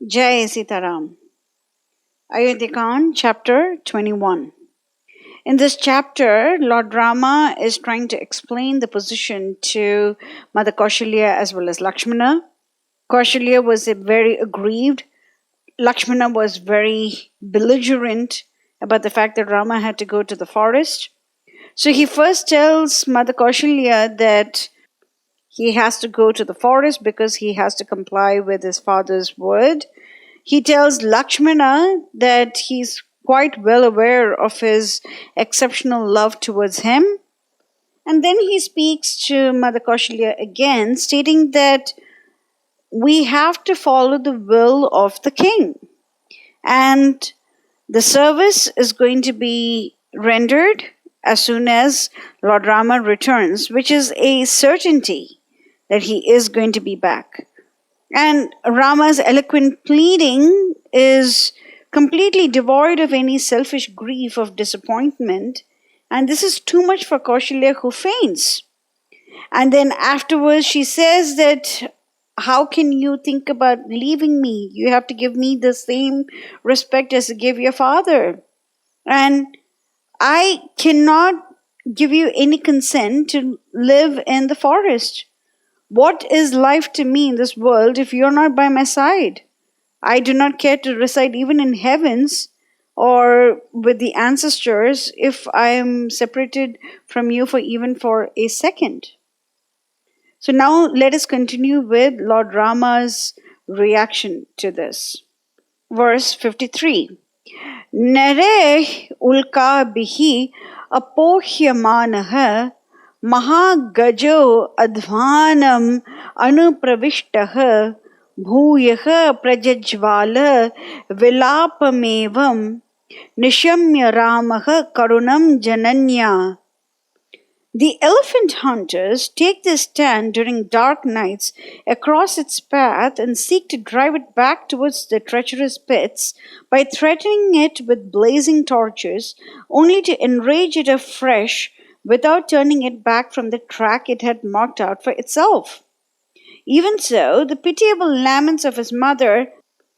Jai Sitaram. Ayodhya chapter 21. In this chapter, Lord Rama is trying to explain the position to Mother Kaushalya as well as Lakshmana. Kaushalya was very aggrieved. Lakshmana was very belligerent about the fact that Rama had to go to the forest. So he first tells Mother Kaushalya that he has to go to the forest because he has to comply with his father's word. He tells Lakshmana that he's quite well aware of his exceptional love towards him. And then he speaks to Mother Kaushalya again, stating that we have to follow the will of the king. And the service is going to be rendered as soon as Lord Rama returns, which is a certainty that he is going to be back. And Rama's eloquent pleading is completely devoid of any selfish grief of disappointment. And this is too much for Kaushalya, who faints. And then afterwards she says that, how can you think about leaving me? You have to give me the same respect as you give your father. And I cannot give you any consent to live in the forest. What is life to me in this world if you're not by my side? I do not care to reside even in heavens or with the ancestors if I am separated from you even for a second. So now let us continue with Lord Rama's reaction to this. Verse 53. Nare ulka bihi apohyamanaha mahagajo adhvanam anupravishtaha bhuyah prajajvala vilapamevam nishamya ramaha karunam jananya. The elephant hunters take their stand during dark nights across its path and seek to drive it back towards the treacherous pits by threatening it with blazing torches, only to enrage it afresh without turning it back from the track it had marked out for itself. Even so, the pitiable laments of his mother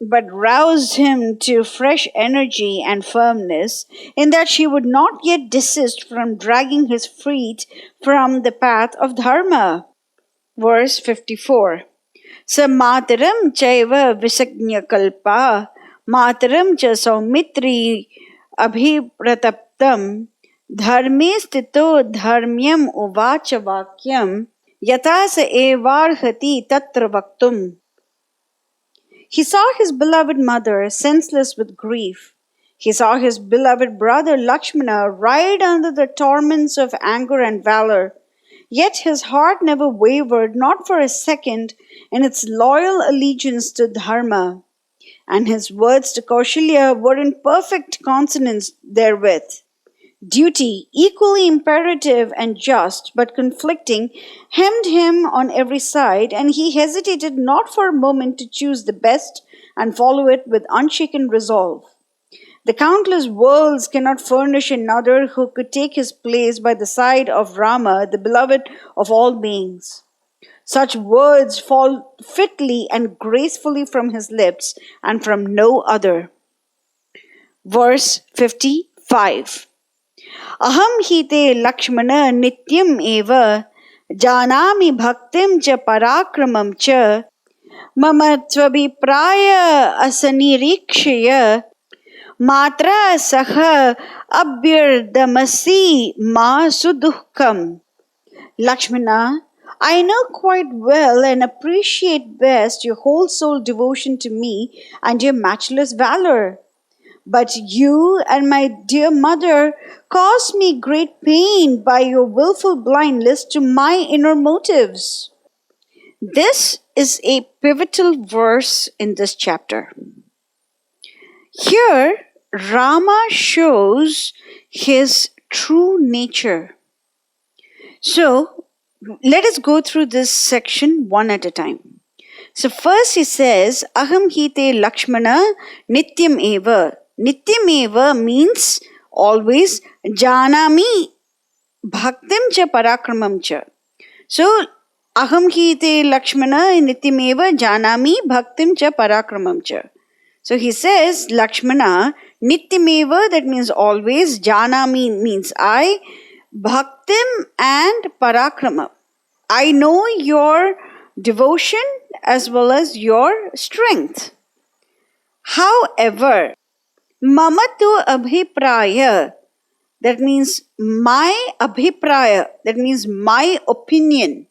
but roused him to fresh energy and firmness, in that she would not yet desist from dragging his feet from the path of dharma. Verse 54. Sa mātaram chaiva visagnya kalpa mātaram cha saumitri abhiprataptam dharme stito dharmyam uvacha vakyam yata sa evarhati tatra vaktum. He saw his beloved mother senseless with grief. He saw his beloved brother Lakshmana ride under the torments of anger and valor. Yet his heart never wavered, not for a second, in its loyal allegiance to dharma. And his words to Kaushalya were in perfect consonance therewith. Duty, equally imperative and just, but conflicting, hemmed him on every side, and he hesitated not for a moment to choose the best and follow it with unshaken resolve. The countless worlds cannot furnish another who could take his place by the side of Rama, the beloved of all beings. Such words fall fitly and gracefully from his lips and from no other. Verse 55. Aham hite Lakshmana nityameva jānāmi bhaktim cha parākramam cha mama abhiprāyam asannirīkṣya mātrā saha abhyardasi suduḥkham. Lakshmana, I know quite well and appreciate best your whole soul devotion to me and your matchless valor. But you and my dear mother caused me great pain by your willful blindness to my inner motives. This is a pivotal verse in this chapter. Here, Rama shows his true nature. So, let us go through this section one at a time. So first he says, aham hite Lakshmana nityameva. Nityameva means always, jānāmi bhaktim cha parākramam cha. So aham te Lakshmana nityameva jānāmi bhaktim cha parākramam cha. So he says, Lakshmana, nityameva, that means always, jānāmi means I, bhaktim and parākramam. I know your devotion as well as your strength. However, mama tu abhiprāya, that means my abhiprāya, that means my opinion.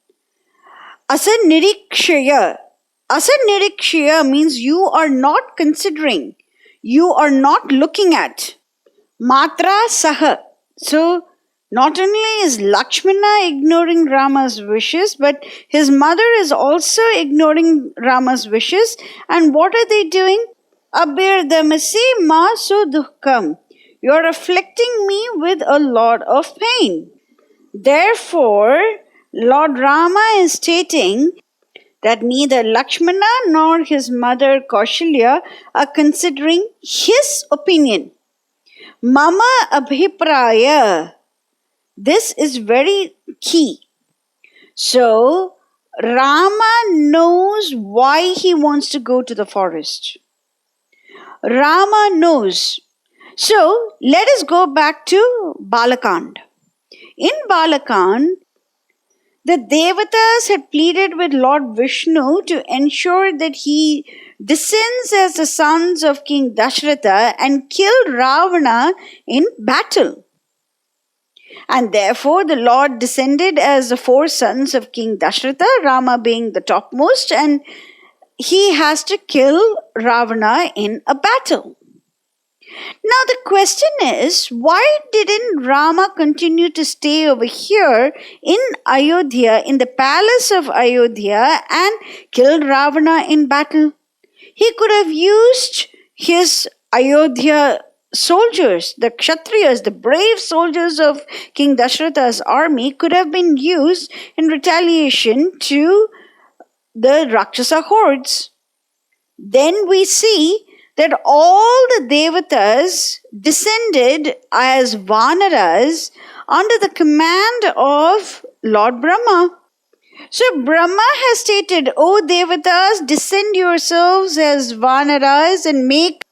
Asannirīkṣya. Asannirīkṣya means you are not considering, you are not looking at. Mātrā, saha. So, not only is Lakshmana ignoring Rama's wishes, but his mother is also ignoring Rama's wishes. And what are they doing? Abhyardasi ma suduḥkham. You are afflicting me with a lot of pain. Therefore, Lord Rama is stating that neither Lakshmana nor his mother Kaushalya are considering his opinion. Mama abhiprāya. This is very key. So, Rama knows why he wants to go to the forest. Rama knows. So, let us go back to Balakand. In Balakand, the Devatas had pleaded with Lord Vishnu to ensure that he descends as the sons of King Dasharatha and kill Ravana in battle. And therefore the Lord descended as the four sons of King Dasharatha, Rama being the topmost, and he has to kill Ravana in a battle. Now the question is, why didn't Rama continue to stay over here in Ayodhya, in the palace of Ayodhya, and kill Ravana in battle? He could have used his Ayodhya soldiers, the Kshatriyas, the brave soldiers of King Dasharatha's army, could have been used in retaliation to the Rakshasa hordes. Then we see that all the Devatas descended as Vanaras under the command of Lord Brahma. So Brahma has stated, O Devatas, descend yourselves as Vanaras and make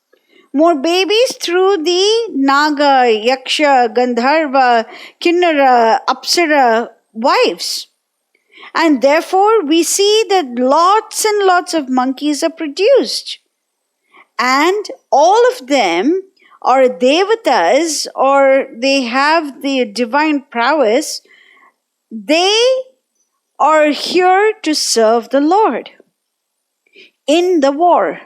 more babies through the Naga, Yaksha, Gandharva, Kinnara, Apsara wives. And therefore we see that lots and lots of monkeys are produced. And all of them are Devatas, or they have the divine prowess. They are here to serve the Lord in the war.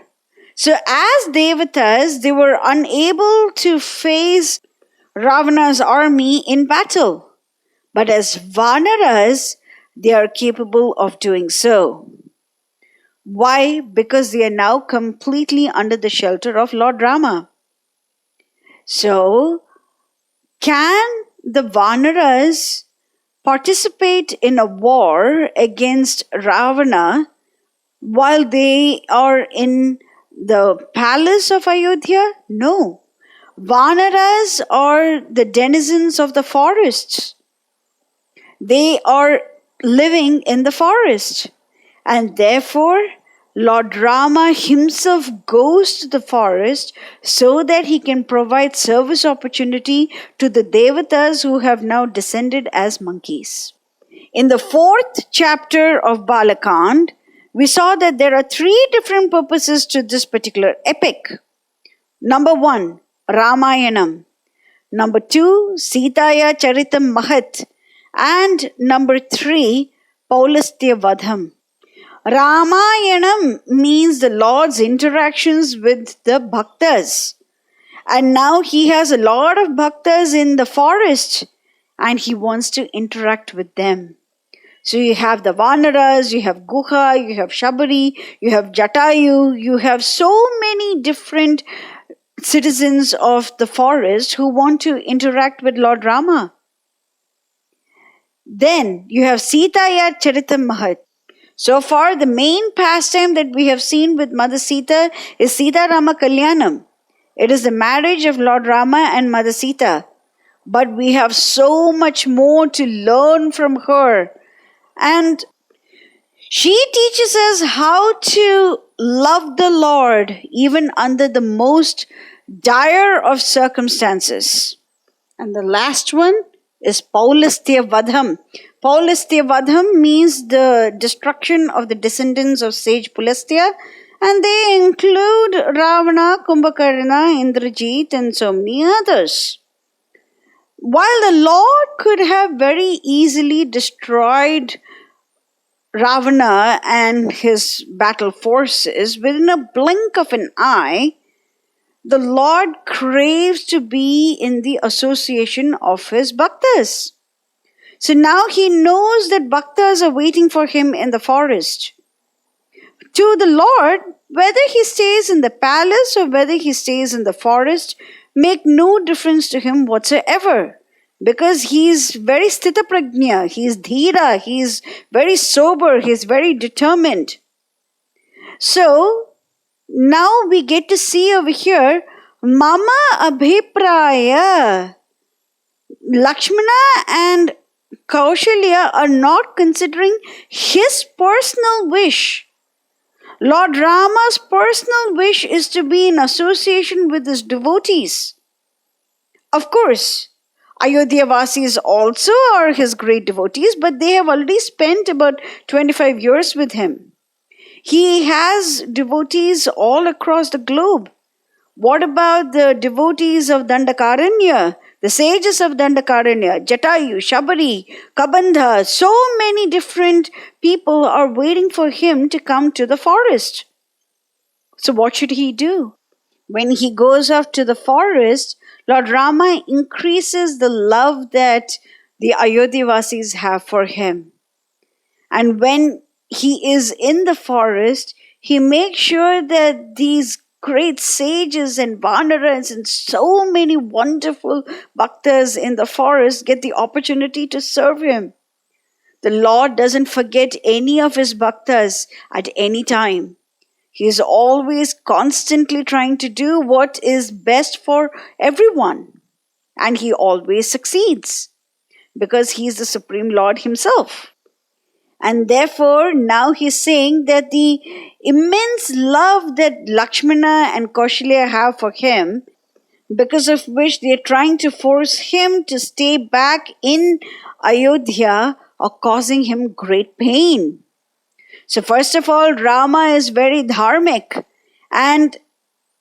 So as Devatas, they were unable to face Ravana's army in battle. But as Vanaras, they are capable of doing so. Why? Because they are now completely under the shelter of Lord Rama. So, can the Vanaras participate in a war against Ravana while they are in the palace of Ayodhya? No. Vanaras are the denizens of the forests. They are living in the forest. And therefore, Lord Rama himself goes to the forest so that he can provide service opportunity to the Devatas who have now descended as monkeys. In the 4th chapter of Balakand, we saw that there are 3 different purposes to this particular epic. Number 1, Ramayanam. Number 2, Sitaya Charitam Mahat. And number 3, Paulastya Vadham. Ramayanam means the Lord's interactions with the Bhaktas. And now he has a lot of Bhaktas in the forest and he wants to interact with them. So you have the Vanaras, you have Guha, you have Shabari, you have Jatayu, you have so many different citizens of the forest who want to interact with Lord Rama. Then you have Sitaya Charitam Mahat. So far, the main pastime that we have seen with Mother Sita is Sita Rama Kalyanam. It is the marriage of Lord Rama and Mother Sita. But we have so much more to learn from her. And She teaches us how to love the Lord even under the most dire of circumstances. And the last one is Paulasthya-vadham. Paulasthya-vadham means the destruction of the descendants of sage Pulastya, and they include Ravana, Kumbhakarna, Indrajit, and so many others. While the Lord could have very easily destroyed Ravana and his battle forces within a blink of an eye, the Lord craves to be in the association of his Bhaktas. So now he knows that Bhaktas are waiting for him in the forest. To the Lord, whether he stays in the palace or whether he stays in the forest, make no difference to him whatsoever. Because he's very sthita prajna, he's dhira, he's very sober, he's very determined. So, now we get to see over here, Mama abhiprāya. Lakshmana and Kaushalya are not considering his personal wish. Lord Rama's personal wish is to be in association with his devotees. Of course, Ayodhya Vasis also are his great devotees, but they have already spent about 25 years with him. He has devotees all across the globe. What about the devotees of Dandakaranya, the sages of Dandakaranya, Jatayu, Shabari, Kabandha? So many different people are waiting for him to come to the forest. So what should he do? When he goes off to the forest, Lord Rama increases the love that the Ayodhya Vasis have for him. And when he is in the forest, he makes sure that these great sages and Vanaras and so many wonderful Bhaktas in the forest get the opportunity to serve him. The Lord doesn't forget any of his Bhaktas at any time. He is always constantly trying to do what is best for everyone. And he always succeeds because he is the Supreme Lord himself. And therefore, now he's saying that the immense love that Lakshmana and Kaushalya have for him, because of which they're trying to force him to stay back in Ayodhya, are causing him great pain. So first of all, Rama is very dharmic and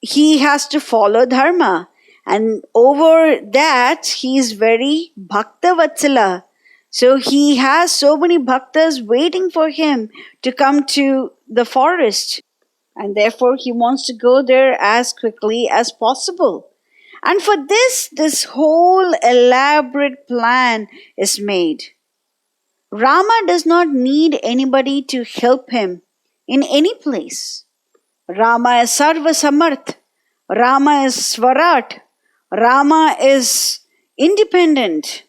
he has to follow dharma. And over that, he is very bhakta vatsala. So he has so many bhaktas waiting for him to come to the forest. And therefore, he wants to go there as quickly as possible. And for this whole elaborate plan is made. Rama does not need anybody to help him in any place. Rama is sarva samarth. Rama is swarat. Rama is independent.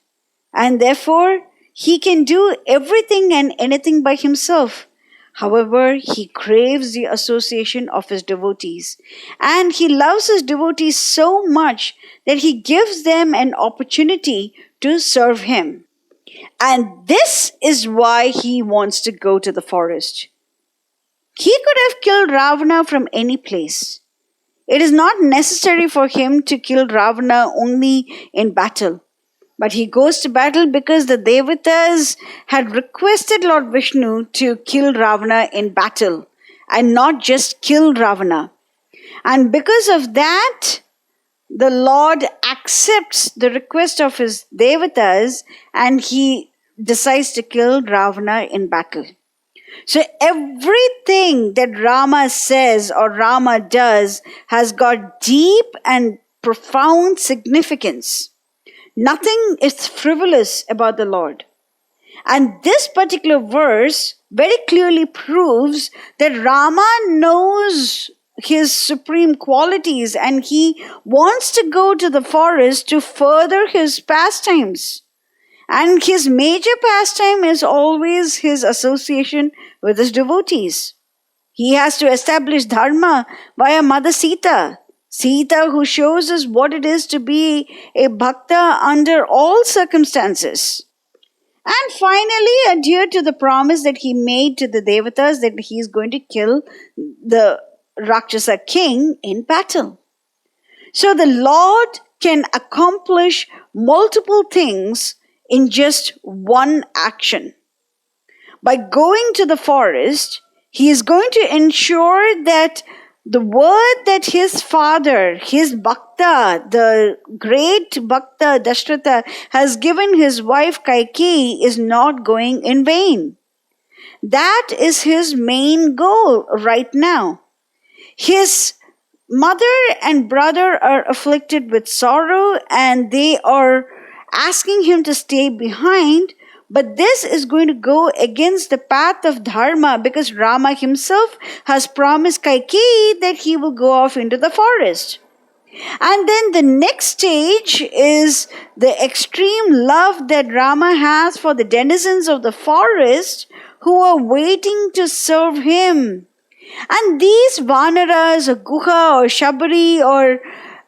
And therefore, he can do everything and anything by himself. However, he craves the association of his devotees. And he loves his devotees so much that he gives them an opportunity to serve him. And this is why he wants to go to the forest. He could have killed Ravana from any place. It is not necessary for him to kill Ravana only in battle. But he goes to battle because the Devas had requested Lord Vishnu to kill Ravana in battle and not just kill Ravana. And because of that, the Lord accepts the request of his Devatas and he decides to kill Ravana in battle. So everything that Rama says or Rama does has got deep and profound significance. Nothing is frivolous about the Lord. And this particular verse very clearly proves that Rama knows his supreme qualities and he wants to go to the forest to further his pastimes. And his major pastime is always his association with his devotees. He has to establish dharma via Mother Sita. Sita, who shows us what it is to be a bhakta under all circumstances. and finally adhere to the promise that he made to the Devatas that he is going to kill the Rakshasa king in battle. So the Lord can accomplish multiple things in just one action. By going to the forest, he is going to ensure that the word that his father, his Bhakta, the great Bhakta Dashratha, has given his wife Kaikeyi is not going in vain. That is his main goal right now. His mother and brother are afflicted with sorrow and they are asking him to stay behind. But this is going to go against the path of dharma because Rama himself has promised Kaikeyi that he will go off into the forest. And then the next stage is the extreme love that Rama has for the denizens of the forest who are waiting to serve him. And these Vanaras or Guha or Shabari or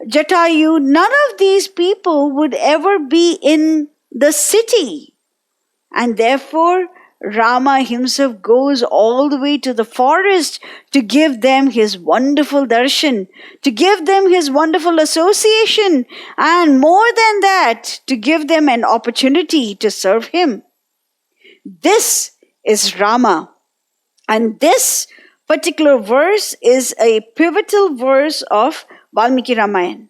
Jatayu, none of these people would ever be in the city. And therefore, Rama himself goes all the way to the forest to give them his wonderful darshan, to give them his wonderful association, and more than that, to give them an opportunity to serve him. This is Rama. And this particular verse is a pivotal verse of Valmiki Ramayana.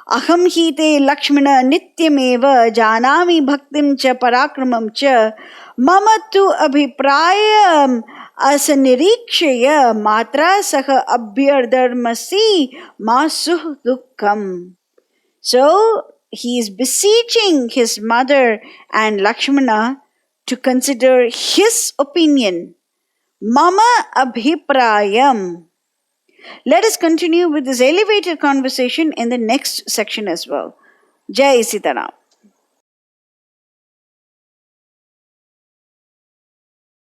Aham hite lakṣmaṇa nityameva jānāmi bhaktim cha parākramam cha mama tu abhiprāyam asannirīkṣya mātrā saha abhyardasi suduḥkham. So he is beseeching his mother and Lakshmana to consider his opinion. Mama abhiprāyam. Let us continue with this elevated conversation in the next section as well. Jai Sitaram.